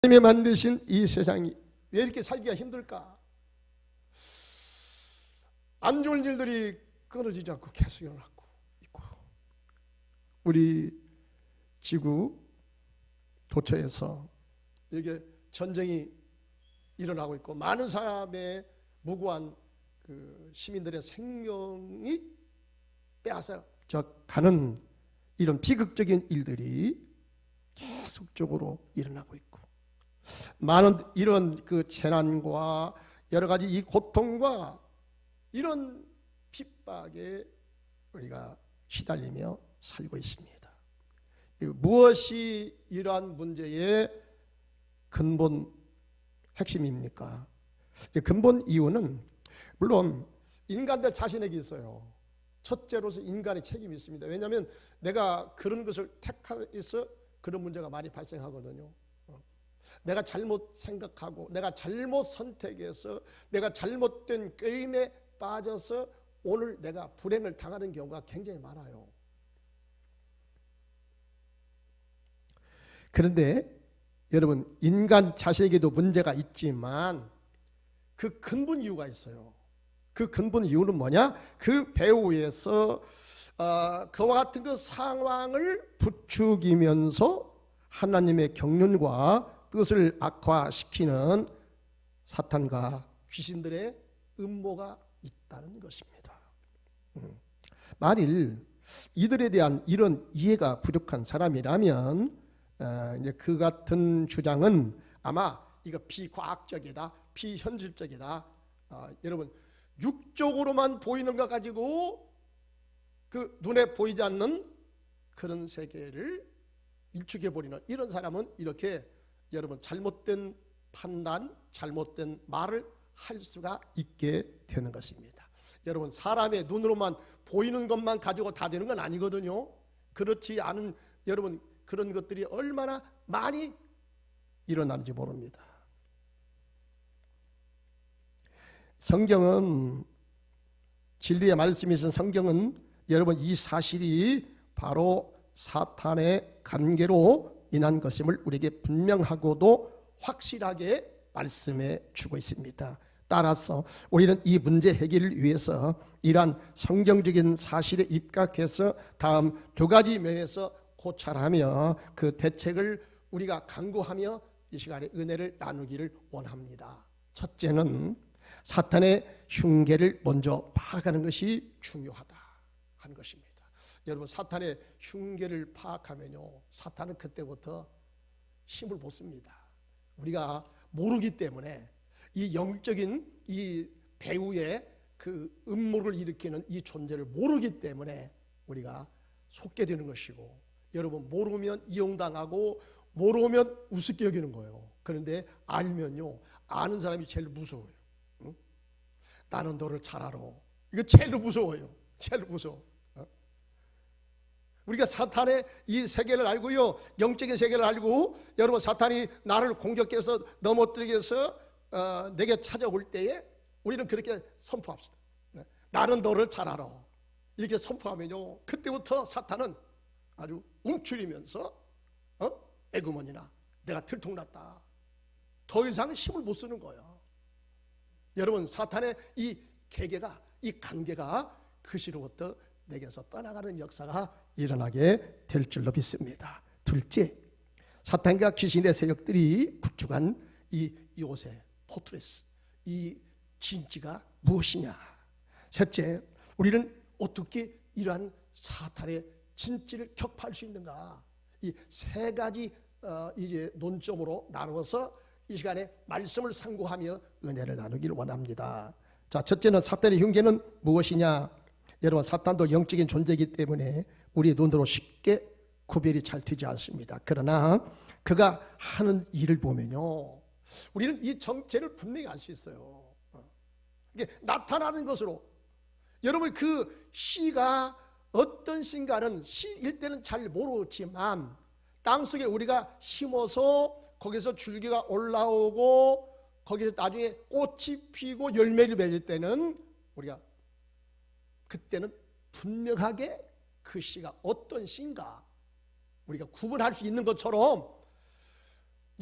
하나님이 만드신 이 세상이 왜 이렇게 살기가 힘들까? 안 좋은 일들이 끊어지지 않고 계속 일어나고 있고, 우리 지구 도처에서 이렇게 전쟁이 일어나고 있고, 많은 사람의 무고한 그 시민들의 생명이 빼앗아져 가는 이런 비극적인 일들이 계속적으로 일어나고 있고, 많은 이런 그 재난과 여러 가지 이 고통과 이런 핍박에 우리가 시달리며 살고 있습니다. 무엇이 이러한 문제의 근본 핵심입니까? 근본 이유는 물론 인간들 자신에게 있어요. 첫째로서 인간의 책임이 있습니다. 왜냐하면 내가 그런 것을 택해서 그런 문제가 많이 발생하거든요. 내가 잘못 생각하고 내가 잘못 선택해서 내가 잘못된 게임에 빠져서 오늘 내가 불행을 당하는 경우가 굉장히 많아요. 그런데 여러분, 인간 자신에게도 문제가 있지만 그 근본 이유가 있어요. 그 근본 이유는 뭐냐? 그 배후에서 그와 같은 그 상황을 부추기면서 하나님의 경륜과 뜻을 악화시키는 사탄과 귀신들의 음모가 있다는 것입니다. 만일 이들에 대한 이런 이해가 부족한 사람이라면 이제 그 같은 주장은 아마 이거 비과학적이다, 비현실적이다. 여러분, 육적으로만 보이는 것 가지고 그 눈에 보이지 않는 그런 세계를 일축해버리는 이런 사람은 이렇게 여러분 잘못된 판단, 잘못된 말을 할 수가 있게 되는 것입니다. 여러분, 사람의 눈으로만 보이는 것만 가지고 다 되는 건 아니거든요. 그렇지 않은 여러분 그런 것들이 얼마나 많이 일어나는지 모릅니다. 성경은, 진리의 말씀이신 성경은 여러분 이 사실이 바로 사탄의 관계로 인한 것임을 우리에게 분명하고도 확실하게 말씀해 주고 있습니다. 따라서 우리는 이 문제 해결을 위해서 이러한 성경적인 사실에 입각해서 다음 두 가지 면에서 고찰하며 그 대책을 우리가 강구하며 이 시간에 은혜를 나누기를 원합니다. 첫째는 사탄의 흉계를 먼저 파악하는 것이 중요하다 하는 것입니다. 여러분, 사탄의 흉계를 파악하면요, 사탄은 그때부터 힘을 못 씁니다. 우리가 모르기 때문에 이 영적인 이 배후의 그 음모를 일으키는 이 존재를 모르기 때문에 우리가 속게 되는 것이고, 여러분, 모르면 이용당하고 모르면 우습게 여기는 거예요. 그런데 알면요, 아는 사람이 제일 무서워요. 응? 나는 너를 잘 알아. 이거 제일 무서워요. 제일 무서워. 우리가 사탄의 이 세계를 알고요, 영적인 세계를 알고, 여러분, 사탄이 나를 공격해서 넘어뜨리기 위해서 내게 찾아올 때에 우리는 그렇게 선포합시다. 나는 너를 잘 알아. 이렇게 선포하면요, 그때부터 사탄은 아주 움츠리면서 에구먼이나 내가 들통났다, 더 이상 힘을 못 쓰는 거야. 여러분, 사탄의 이 계계가, 이 관계가 그 시로부터 내게서 떠나가는 역사가 일어나게 될 줄로 믿습니다. 둘째, 사탄과 귀신의 세력들이 구축한 이 요새 포트레스, 이 진지가 무엇이냐. 셋째, 우리는 어떻게 이러한 사탄의 진지를 격파할 수 있는가. 이 세 가지 이제 논점으로 나누어서 이 시간에 말씀을 상고하며 은혜를 나누기를 원합니다. 자, 첫째는 사탄의 흉계는 무엇이냐. 여러분, 사탄도 영적인 존재이기 때문에 우리의 눈으로 쉽게 구별이 잘 되지 않습니다. 그러나 그가 하는 일을 보면요, 우리는 이 정체를 분명히 알 수 있어요. 이게 나타나는 것으로, 여러분, 그 씨가 어떤 씨인가는 씨일 때는 잘 모르지만 땅속에 우리가 심어서 거기서 줄기가 올라오고 거기서 나중에 꽃이 피고 열매를 맺을 때는 우리가 그때는 분명하게 그 씨가 어떤 씨인가 우리가 구분할 수 있는 것처럼,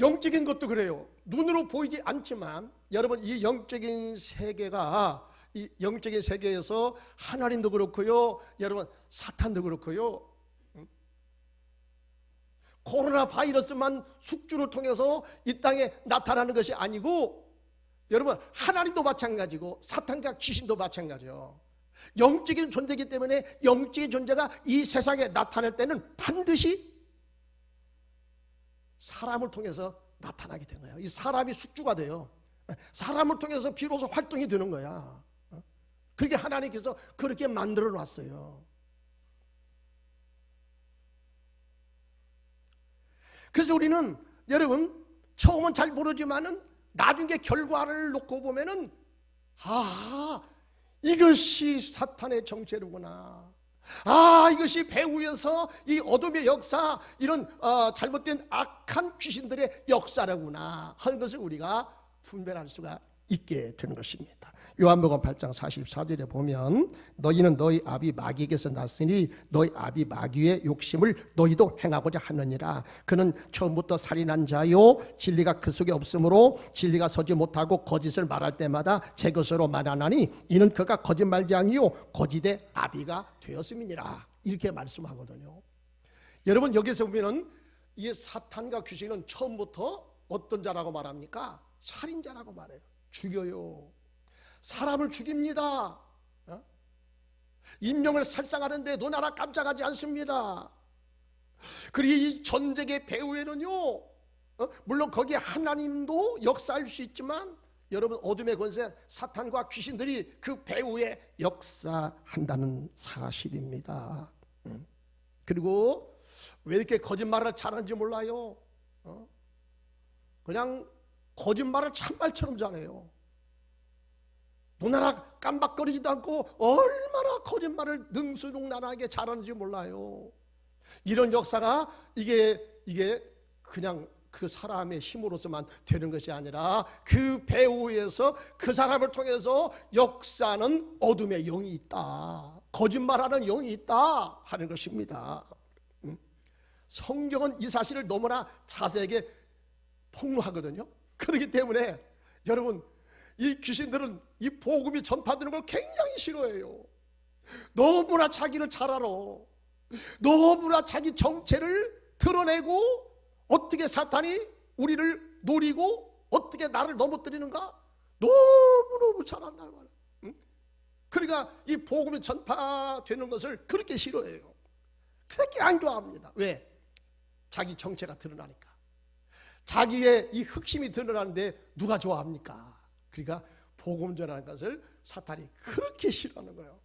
영적인 것도 그래요. 눈으로 보이지 않지만 여러분, 이 영적인 세계가, 이 영적인 세계에서 하나님도 그렇고요, 여러분 사탄도 그렇고요, 코로나 바이러스만 숙주를 통해서 이 땅에 나타나는 것이 아니고, 여러분 하나님도 마찬가지고 사탄과 귀신도 마찬가지요. 영적인 존재이기 때문에 영적인 존재가 이 세상에 나타날 때는 반드시 사람을 통해서 나타나게 된 거야. 이 사람이 숙주가 돼요. 사람을 통해서 비로소 활동이 되는 거야. 그렇게 하나님께서 그렇게 만들어 놨어요. 그래서 우리는 여러분 처음은 잘 모르지만은 나중에 결과를 놓고 보면은, 이것이 사탄의 정체로구나. 이것이 배후에서 이 어둠의 역사, 이런 잘못된 악한 귀신들의 역사라구나 하는 것을 우리가 분별할 수가 있게 되는 것입니다. 요한복음 8장 44절에 보면, 너희는 너희 아비 마귀에게서 났으니 너희 아비 마귀의 욕심을 너희도 행하고자 하느니라. 그는 처음부터 살인한 자요, 진리가 그 속에 없으므로 진리가 서지 못하고 거짓을 말할 때마다 제 것으로 말하나니 이는 그가 거짓말장이요 거짓의 아비가 되었음이니라. 이렇게 말씀하거든요. 여러분 여기서 보면은 이 사탄과 귀신은 처음부터 어떤 자라고 말합니까? 살인자라고 말해요. 죽여요. 사람을 죽입니다. 인명을 살상하는데 눈 하나 깜짝하지 않습니다. 그리고 이 전쟁의 배후에는요, 물론 거기에 하나님도 역사할 수 있지만, 여러분 어둠의 권세 사탄과 귀신들이 그 배후에 역사한다는 사실입니다. 그리고 왜 이렇게 거짓말을 잘하는지 몰라요. 그냥 거짓말을 참말처럼 잘해요. 눈 하나 깜박거리지도 않고 얼마나 거짓말을 능수능란하게 잘하는지 몰라요. 이런 역사가 이게 그냥 그 사람의 힘으로서만 되는 것이 아니라 그 배후에서 그 사람을 통해서 역사는 어둠의 영이 있다, 거짓말하는 영이 있다 하는 것입니다. 성경은 이 사실을 너무나 자세하게 폭로하거든요. 그렇기 때문에 여러분, 이 귀신들은 이 복음이 전파되는 걸 굉장히 싫어해요. 너무나 자기를 잘 알아. 너무나 자기 정체를 드러내고, 어떻게 사탄이 우리를 노리고 어떻게 나를 넘어뜨리는가 너무너무 잘 안다는 말이에요. 그러니까 이 복음이 전파되는 것을 그렇게 싫어해요. 그렇게 안 좋아합니다. 왜? 자기 정체가 드러나니까. 자기의 이 흑심이 드러나는데 누가 좋아합니까? 그러니까 복음 전하는 것을 사탄이 그렇게 싫어하는 거예요.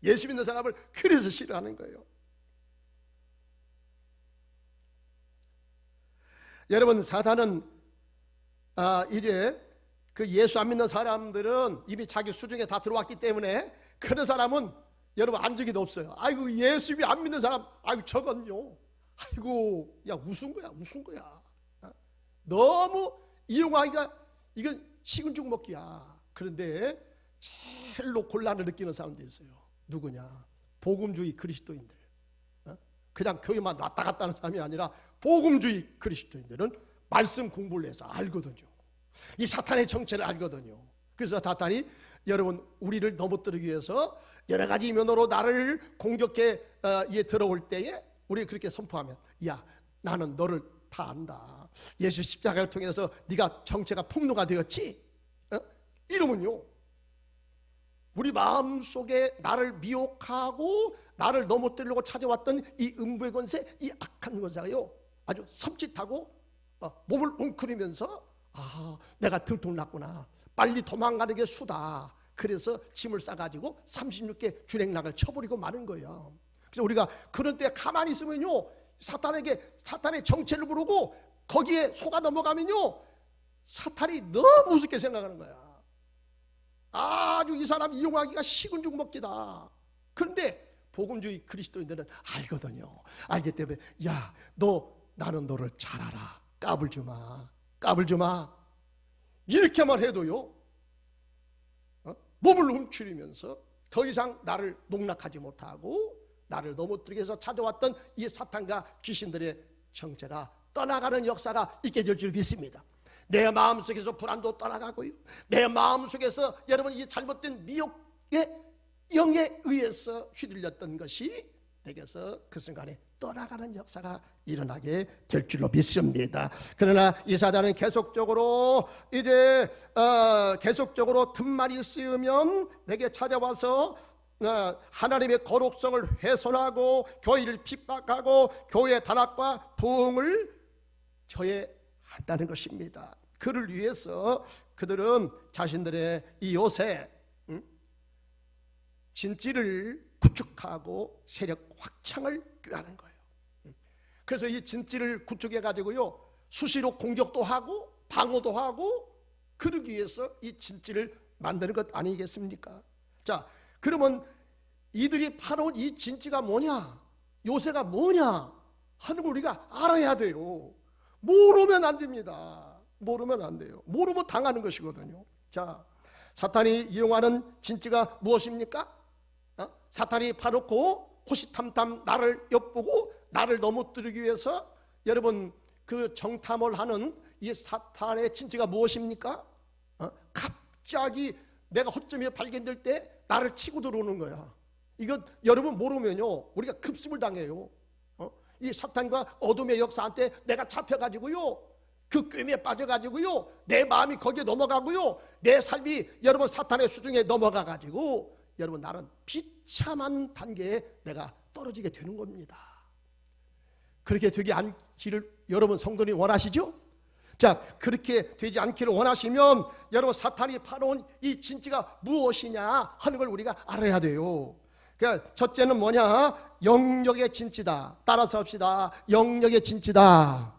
예수 믿는 사람을 그래서 싫어하는 거예요. 여러분, 사탄은 이제 그 예수 안 믿는 사람들은 이미 자기 수중에 다 들어왔기 때문에, 그런 사람은 여러분 안적이도 없어요. 아이고 예수 안 믿는 사람, 아이고 저건요, 아이고 야 무슨 거야. 너무 이용하기가, 이건 식은 죽 먹기야. 그런데 제일로 곤란을 느끼는 사람들이 있어요. 누구냐? 복음주의 그리스도인들. 그냥 교회만 왔다 갔다 하는 사람이 아니라 복음주의 그리스도인들은 말씀 공부를 해서 알거든요. 이 사탄의 정체를 알거든요. 그래서 사탄이 여러분 우리를 넘어뜨리기 위해서 여러 가지 면으로 나를 공격해 들어올 때에 우리 그렇게 선포하면, 야 나는 너를 다 안다. 예수 십자가를 통해서 네가 정체가 폭로가 되었지? 이러면요, 우리 마음속에 나를 미혹하고 나를 넘어뜨리려고 찾아왔던 이 음부의 권세, 이 악한 권세가요 아주 섬찟하고 몸을 웅크리면서, 내가 들통났구나, 빨리 도망가는 게 수다. 그래서 짐을 싸가지고 36개 주랭락을 쳐버리고 마는 거예요. 그래서 우리가 그런 때 가만히 있으면요, 사탄의 정체를 모르고 거기에 속아 넘어가면요, 사탄이 너무 우습게 생각하는 거야. 아주 이 사람 이용하기가 식은 죽 먹기다. 그런데 복음주의 그리스도인들은 알거든요. 알기 때문에, 야 나는 너를 잘 알아. 까불지 마. 이렇게만 해도요, 몸을 움츠리면서 더 이상 나를 농락하지 못하고 나를 넘어뜨리기 위해서 찾아왔던 이 사탄과 귀신들의 정체가 떠나가는 역사가 있게 될 줄 믿습니다. 내 마음속에서 불안도 떠나가고요, 내 마음속에서 여러분 이 잘못된 미혹의 영에 의해서 휘둘렸던 것이 내게서 그 순간에 떠나가는 역사가 일어나게 될 줄로 믿습니다. 그러나 이 사단은 계속적으로 이제 계속적으로 틈만 있으면 내게 찾아와서 하나님의 거룩성을 훼손하고 교회를 핍박하고 교회의 단합과 부흥을 저해한다는 것입니다. 그를 위해서 그들은 자신들의 이 요새 진지를 구축하고 세력 확장을 꾀하는 거예요. 그래서 이 진지를 구축해 가지고요, 수시로 공격도 하고 방어도 하고, 그러기 위해서 이 진지를 만드는 것 아니겠습니까? 자, 그러면 이들이 팔아온 이 진지가 뭐냐, 요새가 뭐냐 하는 걸 우리가 알아야 돼요. 모르면 안 됩니다. 모르면 안 돼요. 모르면 당하는 것이거든요. 자, 사탄이 이용하는 진지가 무엇입니까? 사탄이 파놓고 호시탐탐 나를 엿보고 나를 넘어뜨리기 위해서, 여러분 그 정탐을 하는 이 사탄의 진지가 무엇입니까? 갑자기 내가 허점이 발견될 때 나를 치고 들어오는 거야. 이거 여러분 모르면요, 우리가 급습을 당해요. 이 사탄과 어둠의 역사한테 내가 잡혀가지고요, 그 꿰매에 빠져가지고요, 내 마음이 거기에 넘어가고요, 내 삶이 여러분 사탄의 수중에 넘어가가지고 여러분 나는 비참한 단계에 내가 떨어지게 되는 겁니다. 그렇게 되지 않기를 여러분 성도님 원하시죠? 자, 그렇게 되지 않기를 원하시면 여러분 사탄이 팔아온 이 진지가 무엇이냐 하는 걸 우리가 알아야 돼요. 그러니까 첫째는 뭐냐? 영역의 진지다. 따라서 합시다. 영역의 진지다.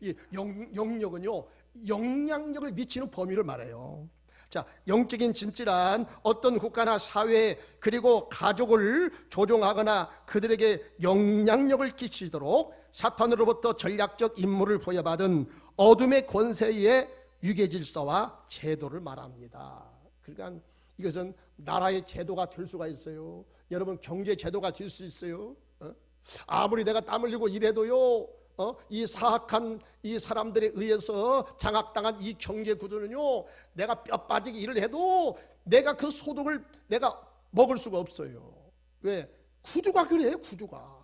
이 영역은요, 영향력을 미치는 범위를 말해요. 자, 영적인 진지란 어떤 국가나 사회 그리고 가족을 조종하거나 그들에게 영향력을 끼치도록 사탄으로부터 전략적 임무를 부여받은 어둠의 권세의 유계질서와 제도를 말합니다. 그러니까 이것은 나라의 제도가 될 수가 있어요. 여러분 경제 제도가 될 수 있어요. 아무리 내가 땀 흘리고 일해도요, 이 사악한 이 사람들에 의해서 장악당한 이 경제 구조는요, 내가 뼈 빠지게 일을 해도 내가 그 소득을 내가 먹을 수가 없어요. 왜? 구조가 그래요. 구조가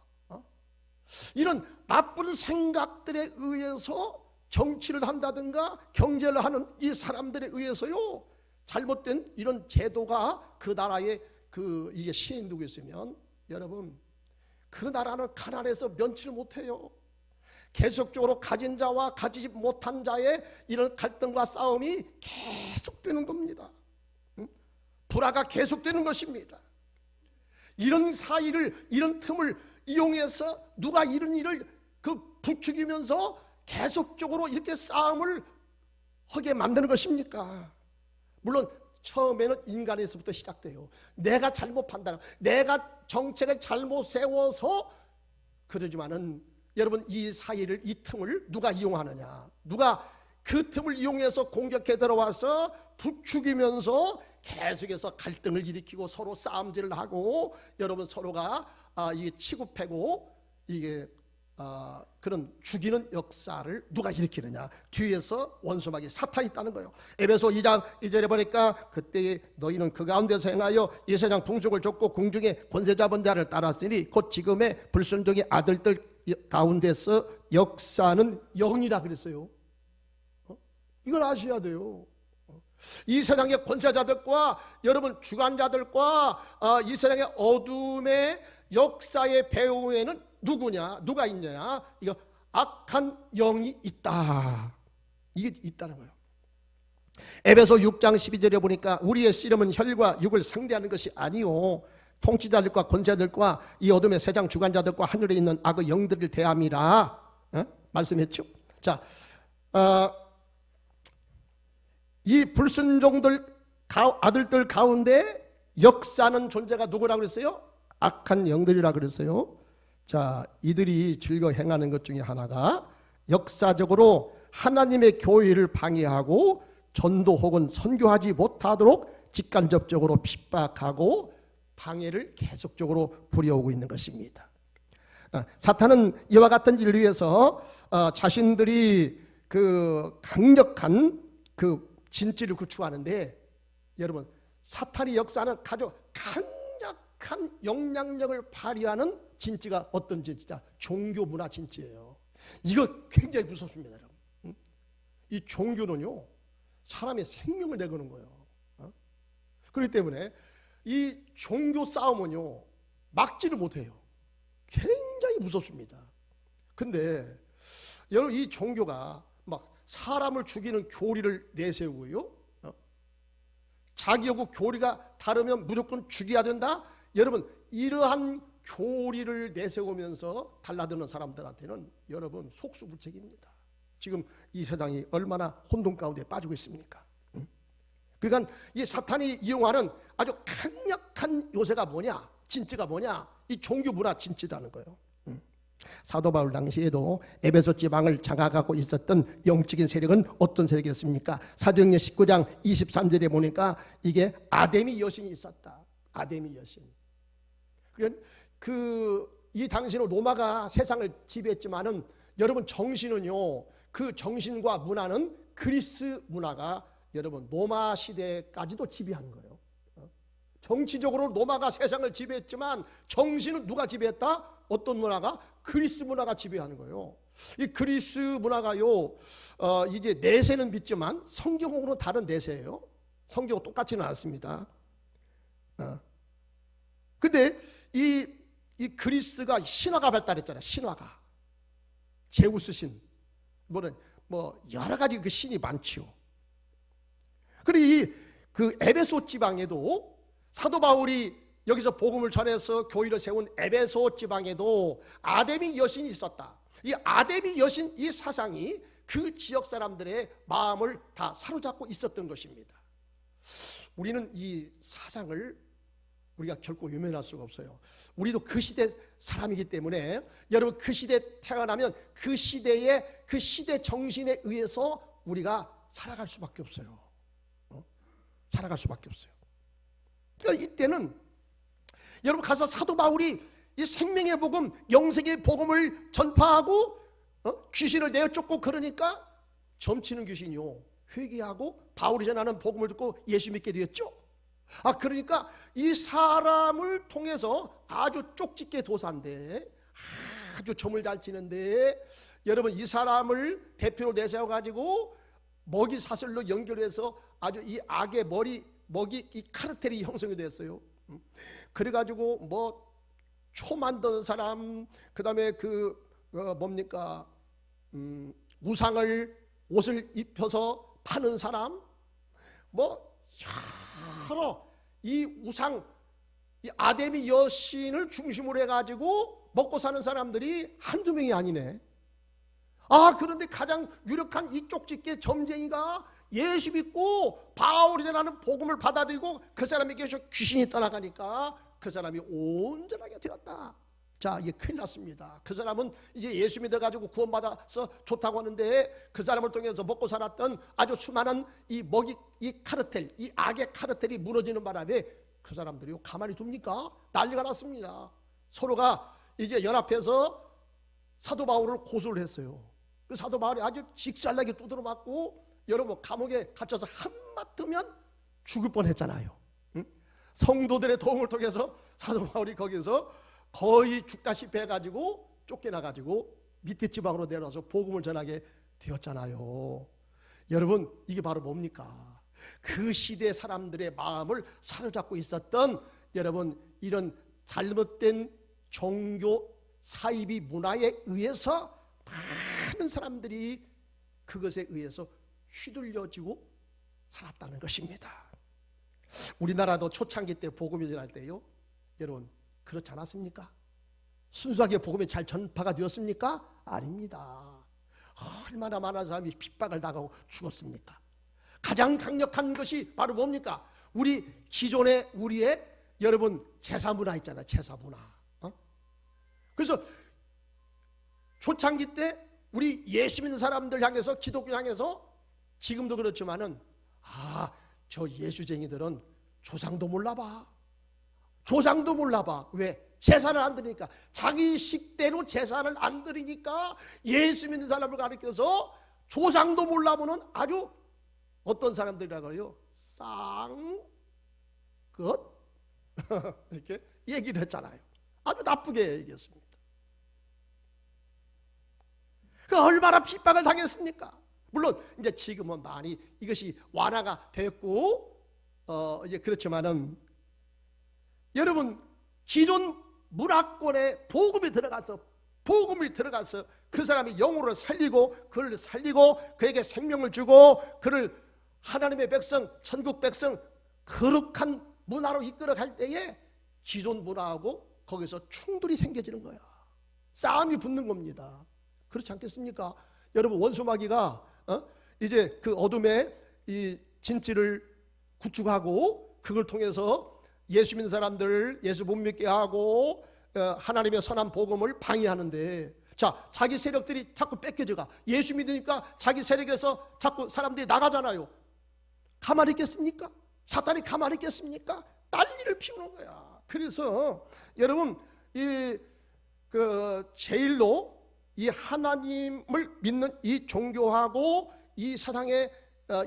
이런 나쁜 생각들에 의해서 정치를 한다든가 경제를 하는 이 사람들에 의해서요, 잘못된 이런 제도가 그 나라에 이게 시행되고 있으면 여러분 그 나라는 가난해서 면치를 못해요. 계속적으로 가진 자와 가지지 못한 자의 이런 갈등과 싸움이 계속되는 겁니다. 불화가 계속되는 것입니다. 이런 사이를, 이런 틈을 이용해서 누가 이런 일을 부추기면서 계속적으로 이렇게 싸움을 하게 만드는 것입니까? 물론 처음에는 인간에서부터 시작돼요. 내가 잘못 판단, 내가 정책을 잘못 세워서 그러지만은 여러분 이 사이를, 이 틈을 누가 이용하느냐, 누가 그 틈을 이용해서 공격해 들어와서 부추기면서 계속해서 갈등을 일으키고 서로 싸움질을 하고 여러분 서로가 이게 치고 패고 이게 그런 죽이는 역사를 누가 일으키느냐, 뒤에서 원수막이 사탄이 있다는 거예요. 에베소 2장 2절에 보니까 그때 너희는 그 가운데서 행하여 이 세상 풍속을 좇고 궁중의 권세 잡은 자를 따랐으니 곧 지금의 불순종의 아들들 가운데서 역사는 영이라 그랬어요. 이걸 아셔야 돼요. 이 세상의 권세자들과 여러분 주관자들과 이 세상의 어둠의 역사의 배후에는 누구냐, 누가 있냐? 이거 악한 영이 있다. 이게 있다는 거예요. 에베소 6장 12절에 보니까 우리의 씨름은 혈과 육을 상대하는 것이 아니요 통치자들과 권세자들과 이 어둠의 세상 주관자들과 하늘에 있는 악의 영들을 대함이라 말씀했죠. 자, 이 불순종들 아들들 가운데 역사는 존재가 누구라고 그랬어요? 악한 영들이라 그랬어요. 자, 이들이 즐겨 행하는 것 중에 하나가 역사적으로 하나님의 교회를 방해하고 전도 혹은 선교하지 못하도록 직간접적으로 핍박하고 방해를 계속적으로 부려오고 있는 것입니다. 사탄은 이와 같은 일을 위해서 자신들이 그 강력한 그 진지를 구축하는데, 여러분 사탄의 역사는 아주 강력한 영향력을 발휘하는 진지가 어떤 진지냐? 종교 문화 진지예요. 이거 굉장히 무섭습니다, 여러분. 이 종교는요, 사람의 생명을 내거는 거예요. 그렇기 때문에 이 종교 싸움은요, 막지를 못해요. 굉장히 무섭습니다. 근데 여러분, 이 종교가 막 사람을 죽이는 교리를 내세우고요, 자기하고 교리가 다르면 무조건 죽여야 된다, 여러분 이러한 교리를 내세우면서 달라드는 사람들한테는 여러분 속수무책입니다. 지금 이 세상이 얼마나 혼돈 가운데 빠지고 있습니까? 그러니까 이 사탄이 이용하는 아주 강력한 요새가 뭐냐? 진지가 뭐냐? 이 종교 문화 진지라는 거예요. 사도 바울 당시에도 에베소 지방을 장악하고 있었던 영적인 세력은 어떤 세력이었습니까? 사도행전 19장 23절에 보니까 이게 아데미 여신이 있었다. 아데미 여신. 그러니까 이 당시는 로마가 세상을 지배했지만은 여러분 정신은요, 그 정신과 문화는 그리스 문화가 여러분 로마 시대까지도 지배한 거예요. 정치적으로 로마가 세상을 지배했지만 정신은 누가 지배했다? 어떤 문화가? 그리스 문화가 지배하는 거예요. 이 그리스 문화가요, 이제 내세는 믿지만 성경하고는 다른 내세예요. 성경하고 똑같지는 않습니다. 근데 이 그리스가 신화가 발달했잖아요. 신화가. 제우스 신, 뭐 여러 가지 그 신이 많지요. 그리고 그 에베소 지방에도 사도 바울이 여기서 복음을 전해서 교회를 세운 에베소 지방에도 아데미 여신이 있었다. 이 아데미 여신, 이 사상이 그 지역 사람들의 마음을 다 사로잡고 있었던 것입니다. 우리는 이 사상을 우리가 결코 외면할 수가 없어요. 우리도 그 시대 사람이기 때문에 여러분, 그 시대에 태어나면 그 시대의 그 시대 정신에 의해서 우리가 살아갈 수밖에 없어요. 살아갈 수밖에 없어요. 그러니까 이때는 여러분 가서 사도 바울이 이 생명의 복음, 영생의 복음을 전파하고 귀신을 내쫓고 그러니까 점치는 귀신이요 회개하고 바울이 전하는 복음을 듣고 예수 믿게 되었죠. 그러니까 이 사람을 통해서 아주 쪽집게 도사인데, 아주 점을 잘 치는데, 여러분 이 사람을 대표로 내세워 가지고 먹이 사슬로 연결해서 아주 이 악의 먹이 이 카르텔이 형성이 됐어요. 그래가지고 뭐 초 만드는 사람, 그 다음에 우상을 옷을 입혀서 파는 사람, 뭐 여러 이 우상, 이 아데미 여신을 중심으로 해가지고 먹고 사는 사람들이 한두 명이 아니네. 그런데 가장 유력한 이 쪽집게 점쟁이가 예수 믿고 바울이 전하는 복음을 받아들이고 그 사람에게서 귀신이 떠나가니까 그 사람이 온전하게 되었다. 자, 이게 큰일 났습니다. 그 사람은 이제 예수 믿어가지고 구원받아서 좋다고 하는데, 그 사람을 통해서 먹고 살았던 아주 수많은 이 카르텔, 이 악의 카르텔이 무너지는 바람에 그 사람들이 가만히 둡니까? 난리가 났습니다. 서로가 이제 연합해서 사도 바울을 고소를 했어요. 그 사도 바울이 아주 직살나게 두드려 맞고 여러분 감옥에 갇혀서 한마디면 죽을 뻔했잖아요. 성도들의 도움을 통해서 사도 바울이 거기서 거의 죽다시피 해가지고 쫓겨나가지고 밑에 지방으로 내려와서 복음을 전하게 되었잖아요. 여러분 이게 바로 뭡니까? 그 시대 사람들의 마음을 사로잡고 있었던 여러분 이런 잘못된 종교 사이비 문화에 의해서 많은 사람들이 그것에 의해서 휘둘려지고 살았다는 것입니다. 우리나라도 초창기 때 복음이 전할 때요, 여러분 그렇지 않았습니까? 순수하게 복음이 잘 전파가 되었습니까? 아닙니다. 얼마나 많은 사람이 핍박을 당하고 죽었습니까? 가장 강력한 것이 바로 뭡니까? 기존의 우리의 여러분 제사 문화 있잖아요. 제사 문화. 그래서 초창기 때 우리 예수 믿는 사람들 향해서, 기독교 향해서, 지금도 그렇지만은 저 예수쟁이들은 조상도 몰라봐. 조상도 몰라봐. 왜? 제사를 안 드리니까, 자기 식대로 제사를 안 드리니까 예수 믿는 사람을 가리켜서 조상도 몰라보는 아주 어떤 사람들이라고 해요? 쌍것 이렇게 얘기를 했잖아요. 아주 나쁘게 얘기했습니다. 그 얼마나 핍박을 당했습니까? 물론 이제 지금은 많이 이것이 완화가 됐고 이제 그렇지만은 여러분, 기존 문화권에 복음이 들어가서 그 사람이 영으로 살리고 그를 살리고 그에게 생명을 주고 그를 하나님의 백성, 천국 백성, 거룩한 문화로 이끌어갈 때에 기존 문화하고 거기서 충돌이 생겨지는 거야. 싸움이 붙는 겁니다. 그렇지 않겠습니까? 여러분, 원수마귀가 이제 그 어둠의 이 진치를 구축하고 그걸 통해서 예수 믿는 사람들 예수 못 믿게 하고 하나님의 선한 복음을 방해하는데, 자, 자기 세력들이 자꾸 뺏겨져가. 예수 믿으니까 자기 세력에서 자꾸 사람들이 나가잖아요. 가만히 있겠습니까? 사탄이 가만히 있겠습니까? 난리를 피우는 거야. 그래서 여러분, 제일로 이 하나님을 믿는 이 종교하고 이 세상의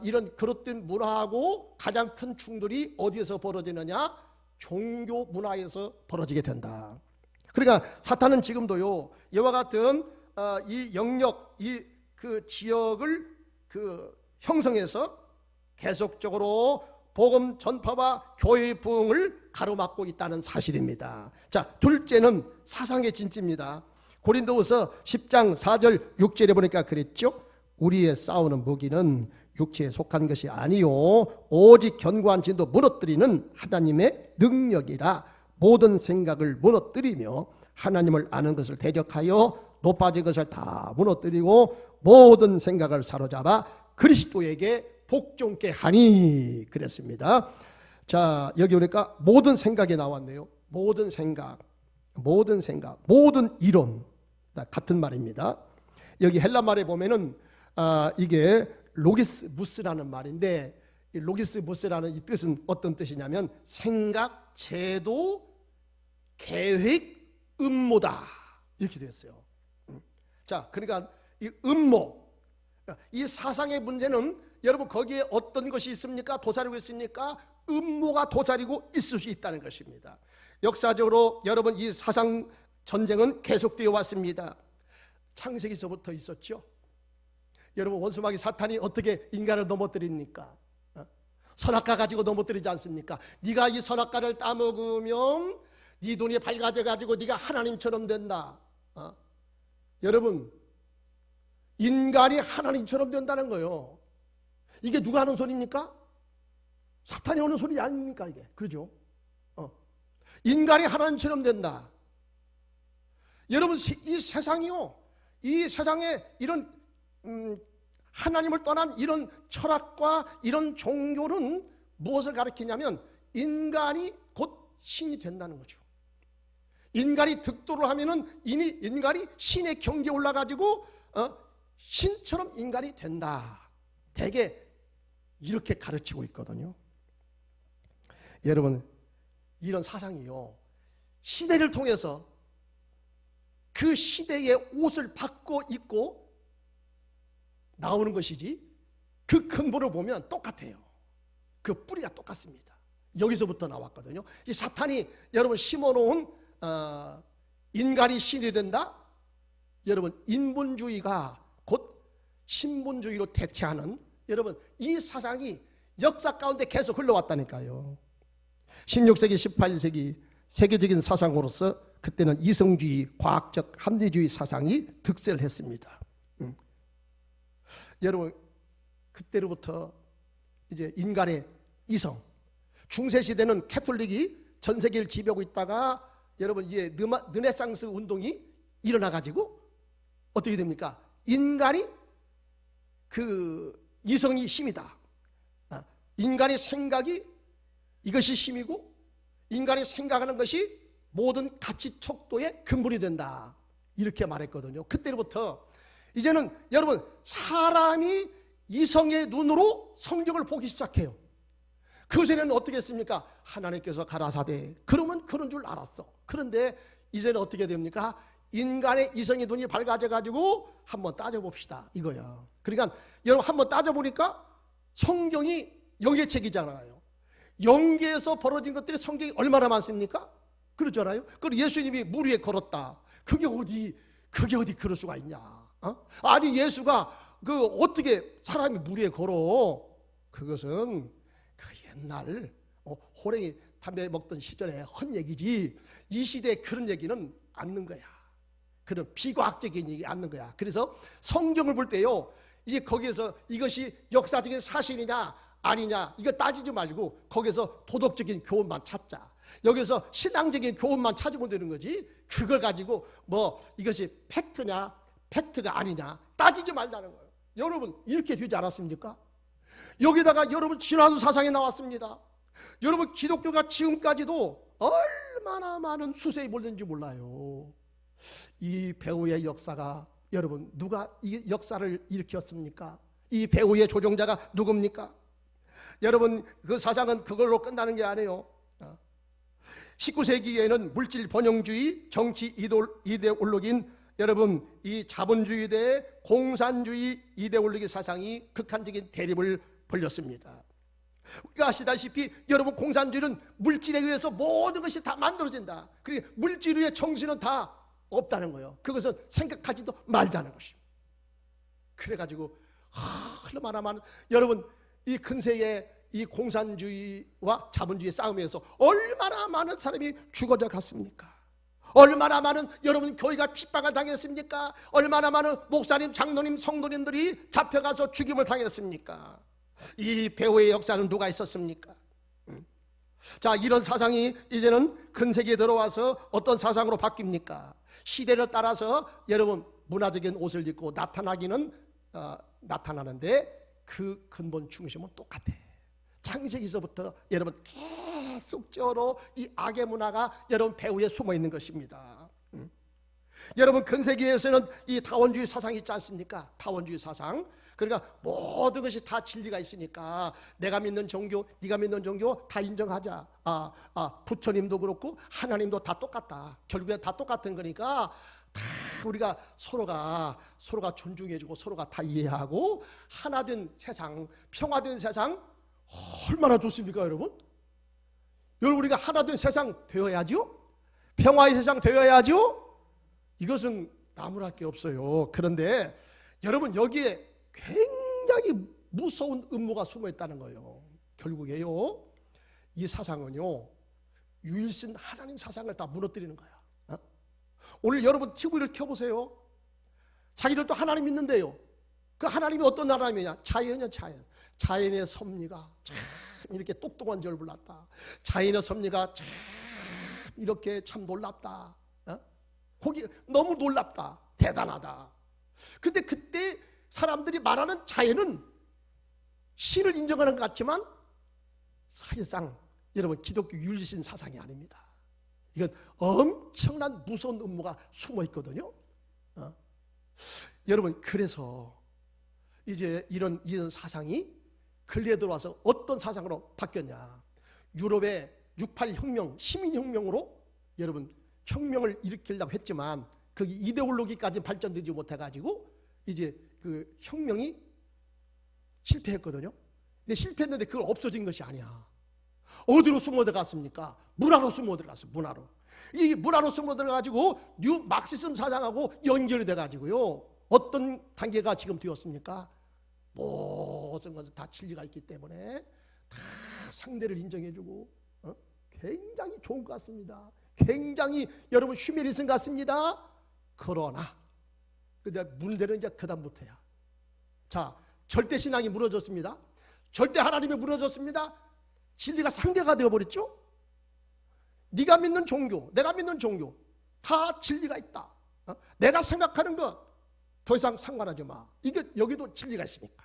이런 그릇된 문화하고 가장 큰 충돌이 어디에서 벌어지느냐? 종교 문화에서 벌어지게 된다. 그러니까 사탄은 지금도요, 이와 같은 이 영역, 그 지역을 형성해서 계속적으로 복음 전파와 교회의 부흥을 가로막고 있다는 사실입니다. 자, 둘째는 사상의 진지입니다. 고린도후서 10장 4절 6절에 보니까 그랬죠. 우리의 싸우는 무기는 육체에 속한 것이 아니요 오직 견고한 진도 무너뜨리는 하나님의 능력이라. 모든 생각을 무너뜨리며 하나님을 아는 것을 대적하여 높아진 것을 다 무너뜨리고 모든 생각을 사로잡아 그리스도에게 복종케 하니 그랬습니다. 자, 여기 보니까 모든 생각이 나왔네요. 모든 생각, 모든 이론 같은 말입니다. 여기 헬라 말에 보면은 이게 로기스무스라는 말인데, 이 로기스무스라는 이 뜻은 어떤 뜻이냐면 생각, 제도, 계획, 음모다 이렇게 됐어요. 자, 그러니까 이 음모, 이 사상의 문제는 여러분 거기에 어떤 것이 있습니까? 도사리고 있습니까? 음모가 도사리고 있을 수 있다는 것입니다. 역사적으로 여러분 이 사상 전쟁은 계속되어 왔습니다. 창세기서부터 있었죠. 여러분, 원수마귀 사탄이 어떻게 인간을 넘어뜨립니까? 선악과 가지고 넘어뜨리지 않습니까? 네가 이 선악과를 따먹으면 네 눈이 밝아져 가지고 네가 하나님처럼 된다. 여러분, 인간이 하나님처럼 된다는 거예요. 이게 누가 하는 소리입니까? 사탄이 하는 소리 아닙니까 이게? 그러죠? 인간이 하나님처럼 된다. 여러분, 이 세상이요, 이 세상에 이런 하나님을 떠난 이런 철학과 이런 종교는 무엇을 가리키냐면 인간이 곧 신이 된다는 거죠. 인간이 득도를 하면은 인간이 신의 경지에 올라가지고 신처럼 인간이 된다. 대개 이렇게 가르치고 있거든요. 여러분, 이런 사상이요, 시대를 통해서 그 시대의 옷을 바꿔 입고 나오는 것이지 그 근본을 보면 똑같아요. 그 뿌리가 똑같습니다. 여기서부터 나왔거든요. 이 사탄이 여러분 심어놓은 인간이 신이 된다. 여러분, 인본주의가 곧 신본주의로 대체하는, 여러분 이 사상이 역사 가운데 계속 흘러왔다니까요. 16세기 18세기 세계적인 사상으로서 그때는 이성주의, 과학적 합리주의 사상이 득세를 했습니다. 여러분, 그때로부터 이제 인간의 이성, 중세시대는 캐톨릭이 전 세계를 지배하고 있다가 여러분 이제 르네상스 운동이 일어나가지고 어떻게 됩니까? 인간이 그 이성이 힘이다. 인간의 생각이 이것이 힘이고 인간이 생각하는 것이 모든 가치 척도의 근본이 된다. 이렇게 말했거든요. 그때로부터 이제는 여러분 사람이 이성의 눈으로 성경을 보기 시작해요. 그전에는 어떻게 했습니까? 하나님께서 가라사대. 그러면 그런 줄 알았어. 그런데 이제는 어떻게 됩니까? 인간의 이성의 눈이 밝아져가지고 한번 따져봅시다 이거야. 그러니까 여러분 한번 따져보니까 성경이 영계책이잖아요. 영계에서 벌어진 것들이 성경이 얼마나 많습니까? 그렇잖아요. 그리고 예수님이 물 위에 걸었다. 그게 어디 그럴 수가 있냐? 아니 예수가 어떻게 사람이 물 위에 걸어? 그것은 그 옛날 호랭이 담배 먹던 시절에 헛 얘기지. 이 시대에 그런 얘기는 않는 거야. 그런 비과학적인 얘기 않는 거야. 그래서 성경을 볼 때요, 이제 거기에서 이것이 역사적인 사실이냐 아니냐 이거 따지지 말고 거기서 도덕적인 교훈만 찾자. 여기서 신앙적인 교훈만 찾으면 되는 거지. 그걸 가지고 이것이 팩트냐 팩트가 아니냐 따지지 말라는 거예요. 여러분 이렇게 되지 않았습니까? 여기다가 여러분 진화론 사상이 나왔습니다. 여러분 기독교가 지금까지도 얼마나 많은 수세에 몰렸는지 몰라요. 이 배후의 역사가 여러분 누가 이 역사를 일으켰습니까? 이 배후의 조종자가 누굽니까? 여러분 그 사상은 그걸로 끝나는 게 아니에요. 19세기에는 물질 번영주의, 정치 이데올로기인 여러분 이 자본주의 대 공산주의 이데올로기 사상이 극한적인 대립을 벌였습니다. 우리가 아시다시피 여러분 공산주의는 물질에 의해서 모든 것이 다 만들어진다. 그리고 물질 위에 정신은 다 없다는 거예요. 그것은 생각하지도 말자는 것입니다. 그래가지고 얼마나 많은 여러분 이 근세의 이 공산주의와 자본주의 싸움에서 얼마나 많은 사람이 죽어져 갔습니까? 얼마나 많은 여러분 교회가 핍박을 당했습니까? 얼마나 많은 목사님, 장로님, 성도님들이 잡혀가서 죽임을 당했습니까? 이 배후의 역사는 누가 있었습니까? 자, 이런 사상이 이제는 근세기에 들어와서 어떤 사상으로 바뀝니까? 시대를 따라서 여러분 문화적인 옷을 입고 나타나는데 그 근본 중심은 똑같아. 창세기서부터 여러분 계속적으로 이 악의 문화가 여러분 배후에 숨어 있는 것입니다. 여러분 근세기에서는 이 다원주의 사상이 있지 않습니까? 다원주의 사상. 그러니까 모든 것이 다 진리가 있으니까 내가 믿는 종교, 네가 믿는 종교 다 인정하자. 부처님도 그렇고 하나님도 다 똑같다. 결국엔 다 똑같은 거니까 다 우리가 서로가 존중해주고 서로가 다 이해하고 하나된 세상, 평화된 세상 얼마나 좋습니까, 여러분? 여러분 우리가 하나된 세상 되어야죠. 평화의 세상 되어야죠. 이것은 나무랄 게 없어요. 그런데 여러분 여기에 굉장히 무서운 음모가 숨어 있다는 거예요. 결국에요, 이 사상은요 유일신 하나님 사상을 다 무너뜨리는 거야. 오늘 여러분 TV를 켜보세요. 자기들도 하나님 있는데요, 그 하나님이 어떤 하나님이냐? 자연이야. 자연의 섭리가 참 이렇게 똑똑한 줄 몰랐다. 자연의 섭리가 참 이렇게 참 놀랍다. 거기 너무 놀랍다. 대단하다. 근데 그때 사람들이 말하는 자연은 신을 인정하는 것 같지만 사실상 여러분 기독교 유일신 사상이 아닙니다. 이건 엄청난 무서운 음모가 숨어 있거든요. 여러분 그래서 이제 이런 사상이 근래에 들어와서 어떤 사상으로 바뀌었냐? 유럽의 68 혁명, 시민혁명으로 여러분 혁명을 일으키려고 했지만 그 이데올로기까지 발전되지 못해가지고 이제 그 혁명이 실패했거든요. 근데 실패했는데 그걸 없어진 것이 아니야. 어디로 숨어 들어갔습니까? 문화로 숨어 들어갔어. 문화로. 이 문화로 숨어 들어가지고 뉴 막시즘 사상하고 연결이 돼가지고요. 어떤 단계가 지금 되었습니까? 모든 것은 다 진리가 있기 때문에 다 상대를 인정해주고 굉장히 좋은 것 같습니다. 굉장히 여러분 휴메니즘 같습니다. 그러나 근데 문제는 이제 그다음부터야. 자, 절대 신앙이 무너졌습니다. 절대 하나님이 무너졌습니다. 진리가 상대가 되어버렸죠. 네가 믿는 종교, 내가 믿는 종교 다 진리가 있다. 내가 생각하는 것 더 이상 상관하지 마. 이게 여기도 진리가 있으니까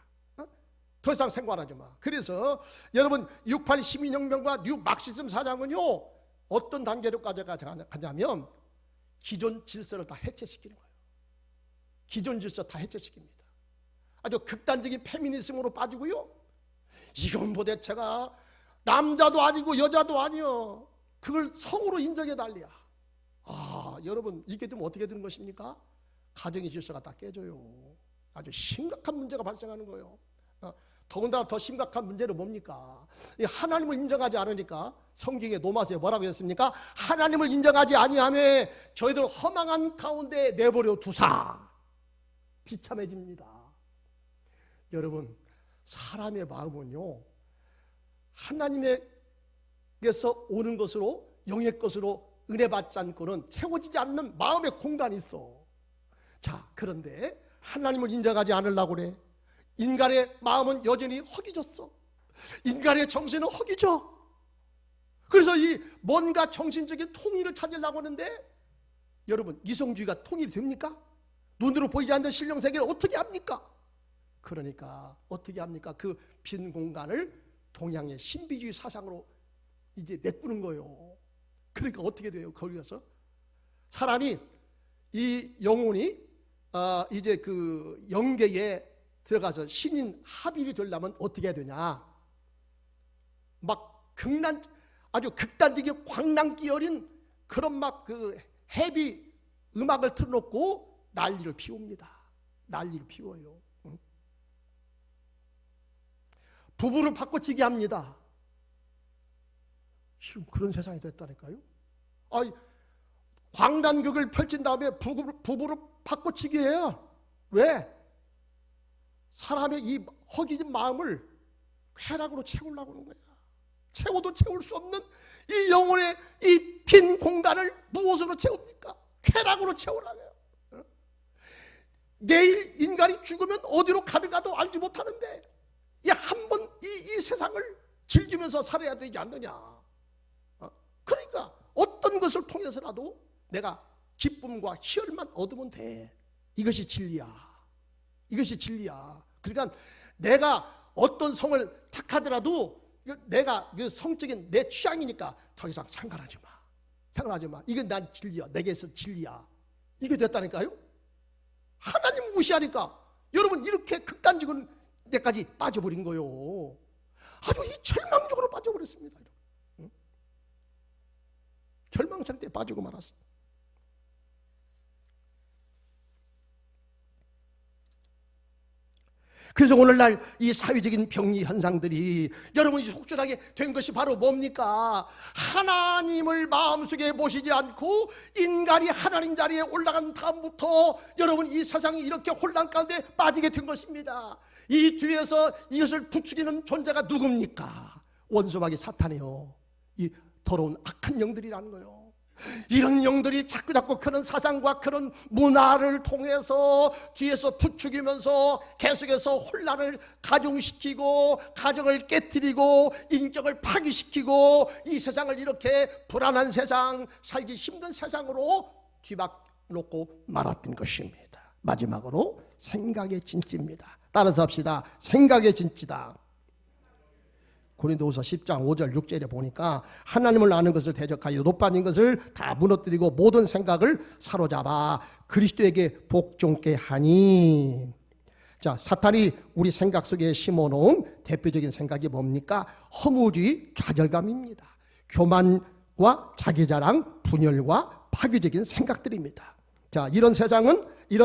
더 이상 상관하지 마. 그래서 여러분 68 시민혁명과 뉴 막시즘 사상은요 어떤 단계로 가자면 기존 질서를 다 해체시키는 거예요. 기존 질서 다 해체시킵니다. 아주 극단적인 페미니즘으로 빠지고요. 이건 도대체가 남자도 아니고 여자도 아니요. 그걸 성으로 인정해 달리야. 여러분 이게 되면 어떻게 되는 것입니까? 가정의 질서가 다 깨져요. 아주 심각한 문제가 발생하는 거예요. 더군다나 더 심각한 문제는 뭡니까? 하나님을 인정하지 않으니까 성경에 노마서에 뭐라고 했습니까? 하나님을 인정하지 아니하며 저희들 허망한 가운데 내버려 두사 비참해집니다. 여러분 사람의 마음은요 하나님에게서 오는 것으로 영의 것으로 은혜 받지 않고는 채워지지 않는 마음의 공간이 있어. 자, 그런데 하나님을 인정하지 않으려고 그래. 인간의 마음은 여전히 허기졌어. 인간의 정신은 허기져. 그래서 이 뭔가 정신적인 통일을 찾으려고 하는데 여러분 이성주의가 통일이 됩니까? 눈으로 보이지 않는 신령세계를 어떻게 합니까? 그러니까 어떻게 합니까? 그 빈 공간을 동양의 신비주의 사상으로 이제 메꾸는 거예요. 그러니까 어떻게 돼요? 거기 가서 사람이 이 영혼이 이제 그 영계에 들어가서 신인 합일이 되려면 어떻게 해야 되냐? 막 아주 극단적인 광란기 어린 그런 막 그 헤비 음악을 틀어놓고 난리를 피웁니다. 난리를 피워요. 부부를 바꿔치기 합니다. 지금 그런 세상이 됐다니까요. 광란극을 펼친 다음에 부부를 바꿔치기 해요. 왜? 사람의 이 허기진 마음을 쾌락으로 채우려고 하는 거야. 채워도 채울 수 없는 이 영혼의 이 빈 공간을 무엇으로 채웁니까? 쾌락으로 채우라고요. 내일 인간이 죽으면 어디로 가는가도 알지 못하는데 한번 이 세상을 즐기면서 살아야 되지 않느냐. 그러니까 어떤 것을 통해서라도 내가 기쁨과 희열만 얻으면 돼. 이것이 진리야. 이것이 진리야. 그러니까 내가 어떤 성을 택하더라도 내가 그 성적인 내 취향이니까 더 이상 상관하지 마. 상관하지 마. 이건 난 진리야. 내게서 진리야. 이게 됐다니까요. 하나님 무시하니까 여러분 이렇게 극단적인 데까지 빠져버린 거요. 아주 이 절망적으로 빠져버렸습니다. 응? 절망 상태에 빠지고 말았습니다. 그래서 오늘날 이 사회적인 병리 현상들이 여러분이 속출하게 된 것이 바로 뭡니까? 하나님을 마음속에 모시지 않고 인간이 하나님 자리에 올라간 다음부터 여러분 이 세상이 이렇게 혼란 가운데 빠지게 된 것입니다. 이 뒤에서 이것을 부추기는 존재가 누굽니까? 원수마귀 사탄이요. 이 더러운 악한 영들이라는 거예요. 이런 영들이 자꾸자꾸 그런 사상과 그런 문화를 통해서 뒤에서 부추기면서 계속해서 혼란을 가중시키고 가정을 깨뜨리고 인격을 파괴시키고 이 세상을 이렇게 불안한 세상, 살기 힘든 세상으로 뒤바꿔놓고 말았던 것입니다. 마지막으로 생각의 진지입니다. 따라서 합시다. 생각의 진지다. 고린도후서 10장 5절 6절에 보니까 하나님을 아는 것을 대적하여 높아진 것을 다 무너뜨리고 모든 생각을 사로잡아 그리스도에게 복종케 하니. 자, 사탄이 우리 생각 속에 심어놓은 대표적인 생각이 뭡니까? 허무주의, 좌절감입니다. 교만과 자기자랑, 분열과 파괴적인 생각들입니다. 자, 이런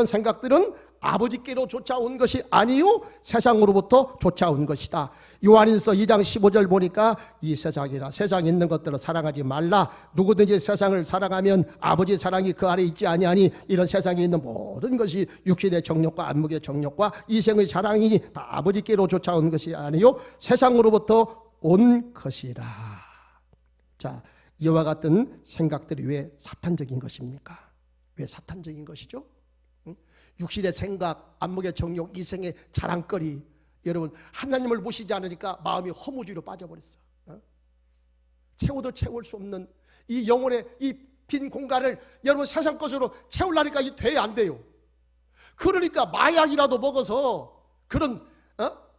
생각들은 아버지께로 쫓아온 것이 아니요 세상으로부터 쫓아온 것이다. 요한일서 2장 15절 보니까 이 세상이라 세상에 있는 것들을 사랑하지 말라. 누구든지 세상을 사랑하면 아버지 사랑이 그 안에 있지 아니하니. 이런 세상에 있는 모든 것이 육신의 정욕과 안목의 정욕과 이생의 자랑이 다 아버지께로 쫓아온 것이 아니요 세상으로부터 온 것이라. 자, 이와 같은 생각들이 왜 사탄적인 것입니까? 왜 사탄적인 것이죠? 육신의 생각, 안목의 정욕, 이생의 자랑거리. 여러분 하나님을 모시지 않으니까 마음이 허무주의로 빠져버렸어. 채워도 채울 수 없는 이 영혼의 이 빈 공간을 여러분 세상 것으로 채우려니까 이 돼야 안 돼요. 그러니까 마약이라도 먹어서 그런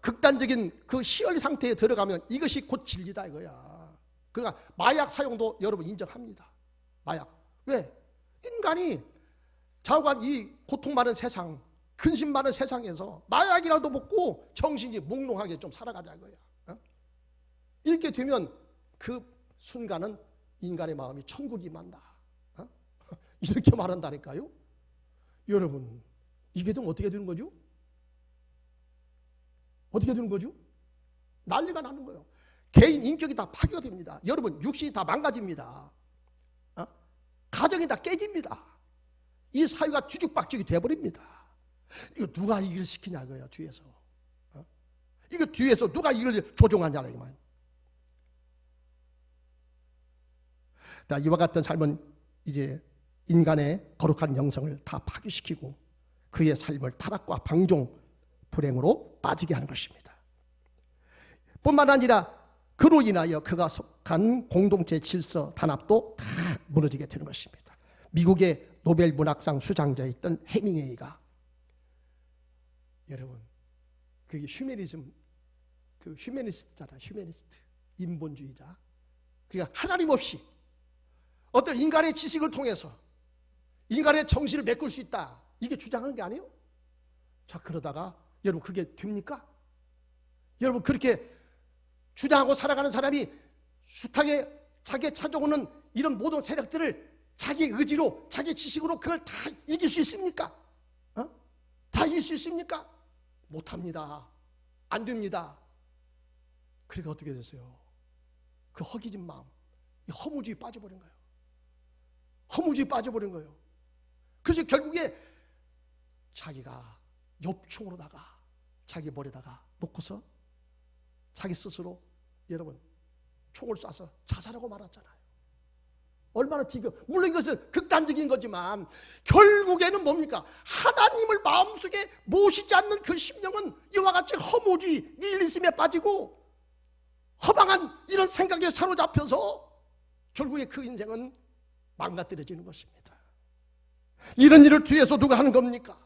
극단적인 그 희열 상태에 들어가면 이것이 곧 진리다 이거야. 그러니까 마약 사용도 여러분 인정합니다. 마약. 왜? 인간이 자관 이 고통 많은 세상, 근심 많은 세상에서 마약이라도 먹고 정신이 몽롱하게 좀 살아가자 이거야. 이렇게 되면 그 순간은 인간의 마음이 천국이 만다. 이렇게 말한다니까요. 여러분, 이게 좀 어떻게 되는 거죠? 어떻게 되는 거죠? 난리가 나는 거예요. 개인 인격이 다 파괴가 됩니다. 여러분, 육신이 다 망가집니다. 가정이 다 깨집니다. 이 사회가 뒤죽박죽이 돼버립니다. 이거 누가 이걸 시키냐고요, 뒤에서. 이거 뒤에서 누가 이걸 조종하냐는 이 말이에요. 이와 같은 삶은 이제 인간의 거룩한 영성을 다 파괴시키고 그의 삶을 타락과 방종, 불행으로 빠지게 하는 것입니다. 뿐만 아니라 그로 인하여 그가 속한 공동체 질서 단합도 다 무너지게 되는 것입니다. 미국의 노벨 문학상 수상자였던 해밍웨이가, 여러분, 그게 휴머니즘, 그 휴머니스트잖아. 휴머니스트, 인본주의자. 그러니까 하나님 없이 어떤 인간의 지식을 통해서 인간의 정신을 메꿀 수 있다, 이게 주장하는 게 아니에요? 자, 그러다가 여러분, 그게 됩니까? 여러분, 그렇게 주장하고 살아가는 사람이 숱하게 자기가 찾아오는 이런 모든 세력들을 자기 의지로, 자기 지식으로 그걸 다 이길 수 있습니까? 다 이길 수 있습니까? 못합니다. 안 됩니다. 그러니까 어떻게 됐어요? 그 허기진 마음, 이 허무주의 빠져버린 거예요. 허무주의 빠져버린 거예요. 그래서 결국에 자기가 엽총으로다가 자기 머리에다가 놓고서 자기 스스로, 여러분, 총을 쏴서 자살하고 말았잖아요. 얼마나 물론 이것은 극단적인 거지만 결국에는 뭡니까? 하나님을 마음속에 모시지 않는 그 심령은 이와 같이 허무주의, 니힐리즘에 빠지고 허망한 이런 생각에 사로잡혀서 결국에 그 인생은 망가뜨려지는 것입니다. 이런 일을 뒤에서 누가 하는 겁니까?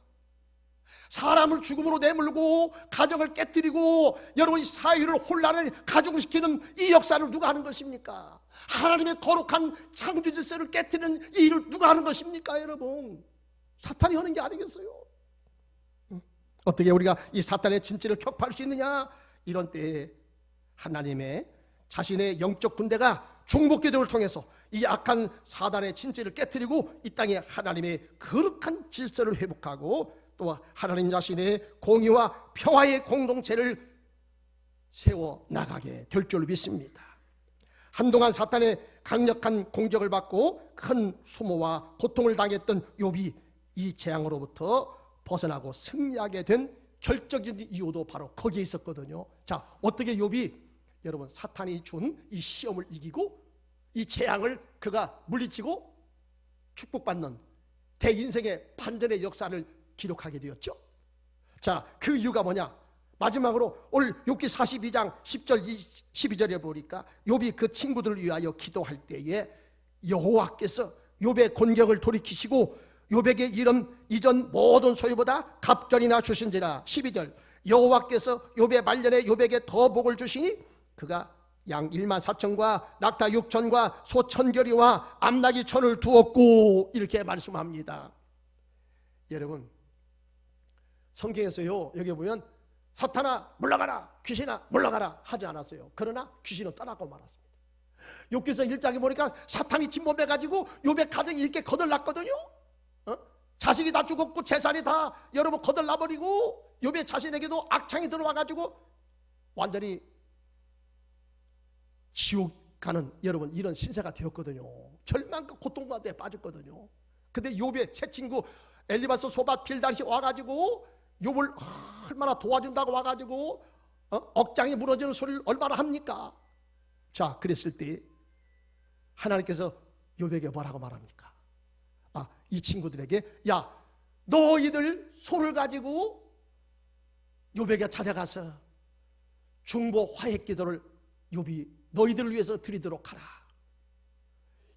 사람을 죽음으로 내몰고 가정을 깨뜨리고 여러분 사회를 혼란을 가중시키는 이 역사를 누가 하는 것입니까? 하나님의 거룩한 창조 질서를 깨뜨리는 이 일을 누가 하는 것입니까? 여러분, 사탄이 하는 게 아니겠어요? 어떻게 우리가 이 사탄의 진지를 격파할 수 있느냐? 이런 때에 하나님의 자신의 영적 군대가 중보기도를 통해서 이 악한 사단의 진지를 깨뜨리고 이 땅에 하나님의 거룩한 질서를 회복하고 또 하나님 자신의 공의와 평화의 공동체를 세워나가게 될 줄 믿습니다. 한동안 사탄의 강력한 공격을 받고 큰 수모와 고통을 당했던 욥이 이 재앙으로부터 벗어나고 승리하게 된 결정적인 이유도 바로 거기에 있었거든요. 자, 어떻게 욥이, 여러분, 사탄이 준 이 시험을 이기고 이 재앙을 그가 물리치고 축복받는 대인생의 반전의 역사를 기록하게 되었죠. 자, 그 이유가 뭐냐? 마지막으로 오늘 욥기 42장 10절 12절에 보니까 욥이 그 친구들을 위하여 기도할 때에 여호와께서 욥의 곤경을 돌이키시고 욥에게 이런 이전 모든 소유보다 갑절이나 주신지라. 12절, 여호와께서 욥의 말년에 욥에게 더 복을 주시니 그가 양 1만 4천과 낙타 6천과 소 1,000결이와 암나귀 1,000을 두었고, 이렇게 말씀합니다. 여러분, 성경에서요, 여기 보면 사탄아 물러가라, 귀신아 물러가라 하지 않았어요. 그러나 귀신은 떠나고 말았습니다. 욥기서 1장에 보니까 사탄이 침범해가지고 욥의 가정이 이렇게 거덜났거든요. 자식이 다 죽었고 재산이 다 여러분 거덜나버리고 욥의 자신에게도 악창이 들어와가지고 완전히 지옥 가는, 여러분, 이런 신세가 되었거든요. 절망과 고통 가운데 빠졌거든요. 근데 욥의 새 친구 엘리바스, 소밧, 빌닷이 와가지고 욥을 얼마나 도와준다고 와가지고 억장이 무너지는 소리를 얼마나 합니까? 자, 그랬을 때 하나님께서 욥에게 뭐라고 말합니까? 이 친구들에게, 야, 너희들 소를 가지고 욥에게 찾아가서 중보 화해 기도를 욥이 너희들을 위해서 드리도록 하라,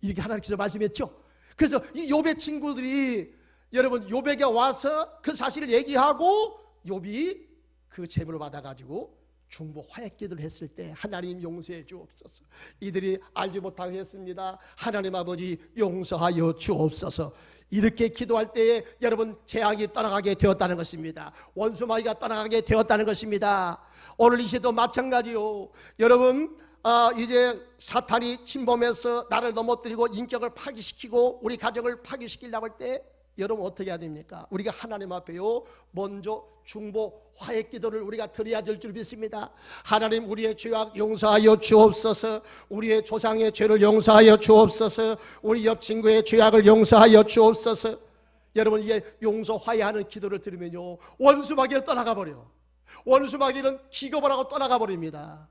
이렇게 하나님께서 말씀했죠. 그래서 이 욥의 친구들이 여러분 욥에게 와서 그 사실을 얘기하고 욥이 그 재물을 받아가지고 중보 화해 기도를 했을 때 하나님 용서해 주옵소서, 이들이 알지 못하게 했습니다, 하나님 아버지 용서하여 주옵소서, 이렇게 기도할 때에 여러분 재앙이 떠나가게 되었다는 것입니다. 원수마귀가 떠나가게 되었다는 것입니다. 오늘 이 시대도 마찬가지요. 여러분 이제 사탄이 침범해서 나를 넘어뜨리고 인격을 파괴시키고 우리 가정을 파괴시키려고 할 때 여러분 어떻게 해야 됩니까? 우리가 하나님 앞에요 먼저 중보 화해 기도를 우리가 드려야 될 줄 믿습니다. 하나님, 우리의 죄악 용서하여 주옵소서. 우리의 조상의 죄를 용서하여 주옵소서. 우리 옆 친구의 죄악을 용서하여 주옵소서. 여러분, 이게 용서 화해하는 기도를 드리면요 원수 마귀는 떠나가 버려. 원수 마귀는 기겁을 하고 떠나가 버립니다.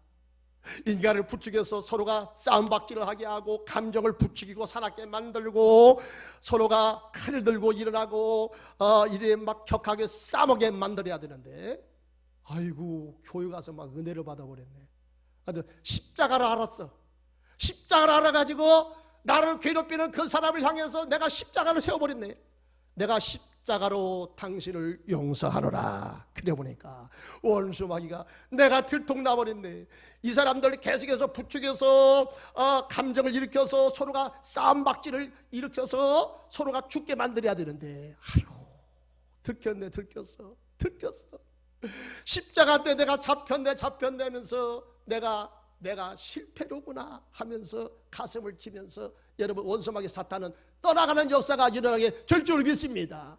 인간을 부추겨서 서로가 싸움박질을 하게 하고 감정을 부추기고 살았게 만들고 서로가 칼을 들고 일어나고 이래 막 격하게 싸먹게 만들어야 되는데, 아이고 교회 가서 막 은혜를 받아버렸네. 아주 십자가를 알았어. 십자가를 알아가지고 나를 괴롭히는 그 사람을 향해서 내가 십자가를 세워버렸네. 내가 십자가로 당신을 용서하노라. 그래 보니까 원수 마귀가 내가 들통나버렸네. 이 사람들 계속해서 부추겨서 감정을 일으켜서 서로가 싸움박질을 일으켜서 서로가 죽게 만들어야 되는데, 아이고 들켰네. 들켰어. 십자가 때 내가 잡혔네 하면서 내가 실패로구나 하면서 가슴을 치면서 여러분 원수마귀 사탄은 떠나가는 역사가 일어나게 될 줄 믿습니다.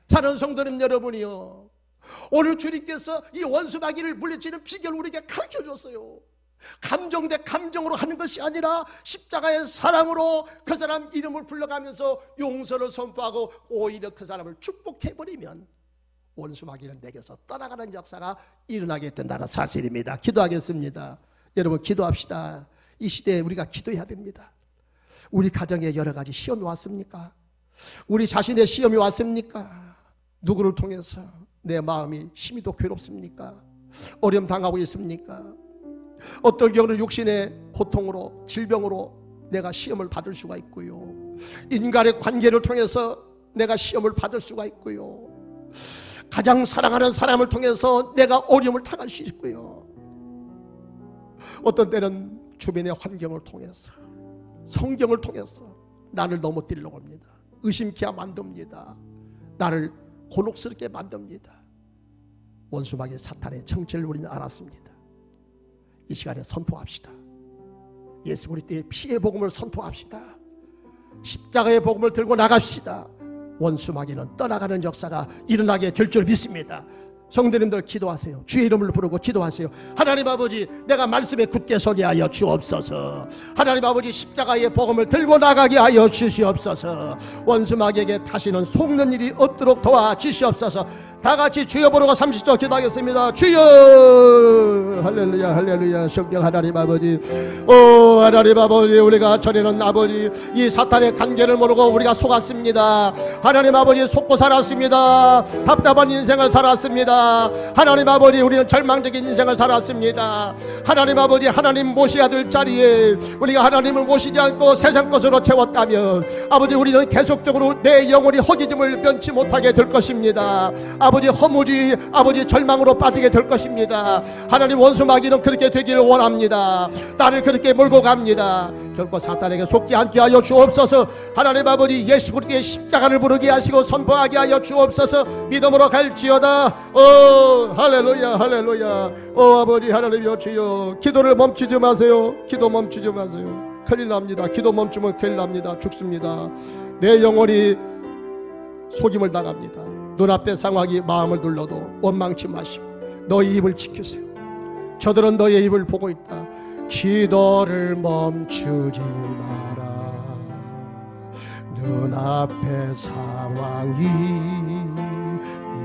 사는 성도님 여러분이요, 오늘 주님께서 이 원수마귀를 물리치는 비결을 우리에게 가르쳐줬어요. 감정 대 감정으로 하는 것이 아니라 십자가의 사랑으로 그 사람 이름을 불러가면서 용서를 선포하고 오히려 그 사람을 축복해버리면 원수마귀는 내게서 떠나가는 역사가 일어나게 된다는 사실입니다. 기도하겠습니다. 여러분 기도합시다. 이 시대에 우리가 기도해야 됩니다. 우리 가정에 여러 가지 시험이 왔습니까? 우리 자신의 시험이 왔습니까? 누구를 통해서 내 마음이 심히도 괴롭습니까? 어려움 당하고 있습니까? 어떤 경우는 육신의 고통으로 질병으로 내가 시험을 받을 수가 있고요, 인간의 관계를 통해서 내가 시험을 받을 수가 있고요, 가장 사랑하는 사람을 통해서 내가 어려움을 당할 수 있고요, 어떤 때는 주변의 환경을 통해서 성경을 통해서 나를 넘어뜨리려고 합니다. 의심케 만듭니다. 나를 곤혹스럽게 만듭니다. 원수마귀 사탄의 정체를 우리는 알았습니다. 이 시간에 선포합시다. 예수 그리스도의 피의 복음을 선포합시다. 십자가의 복음을 들고 나갑시다. 원수마귀는 떠나가는 역사가 일어나게 될 줄 믿습니다. 성도님들 기도하세요. 주의 이름을 부르고 기도하세요. 하나님 아버지, 내가 말씀에 굳게 서게 하여 주옵소서. 하나님 아버지, 십자가의 복음을 들고 나가게 하여 주시옵소서. 원수마귀에게 다시는 속는 일이 없도록 도와주시옵소서. 다 같이 주여 부르고 30초 기도하겠습니다. 주여. 할렐루야 할렐루야. 성령 하나님 아버지, 하나님 아버지, 우리가 전에는 아버지 이 사탄의 관계를 모르고 우리가 속았습니다. 하나님 아버지, 속고 살았습니다. 답답한 인생을 살았습니다. 하나님 아버지, 우리는 절망적인 인생을 살았습니다. 하나님 아버지, 하나님 모셔야 될 자리에 우리가 하나님을 모시지 않고 세상 것으로 채웠다면 아버지, 우리는 계속적으로 내 영혼이 허기짐을 면치 못하게 될 것입니다. 아버지, 허무주의, 아버지 절망으로 빠지게 될 것입니다. 하나님, 원수마귀는 그렇게 되기를 원합니다. 나를 그렇게 몰고 갑니다. 결코 사탄에게 속지 않게 하여 주옵소서. 하나님 아버지, 예수 그리스도의 십자가를 부르게 하시고 선포하게 하여 주옵소서. 믿음으로 갈지어다. 할렐루야 할렐루야. 아버지 하나님이여 주여, 기도를 멈추지 마세요. 기도 멈추지 마세요. 큰일 납니다. 기도 멈추면 큰일 납니다. 죽습니다. 내 영혼이 속임을 당합니다. 눈앞의 상황이 마음을 눌러도 원망치 마시고 너희 입을 지키세요. 저들은 너의 입을 보고 있다. 기도를 멈추지 마라. 눈앞의 상황이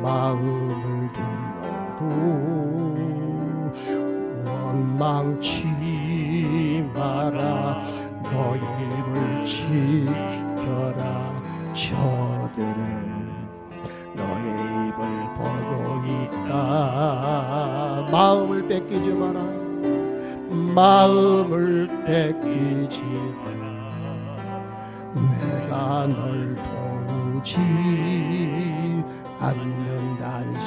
마음을 눌러도 원망치 마라. 너희 입을 지켜라. 저들은 너의 입을 보고 있다. 마음을 뺏기지 마라. 마음을 뺏기지 마라. 내가 널 도우지 않는다는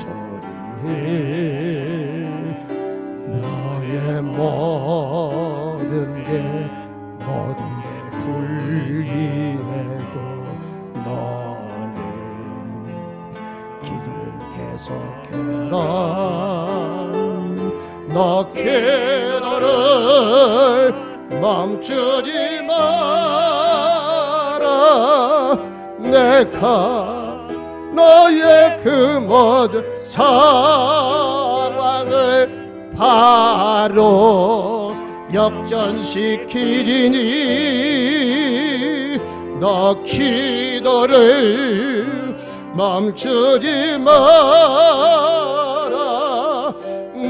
소리에 너의 모든 게 불리해도 너는 기도를 계속해라. 너 기도를 멈추지 마라. 내가 너의 그 모든 사랑을 바로 역전시키리니 너 기도를 멈추지 마라.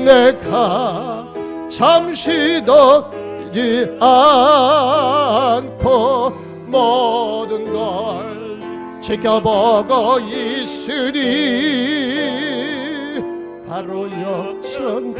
내가 잠시 너지 않고 모든 걸 지켜보고 있으니 바로 역전되리라.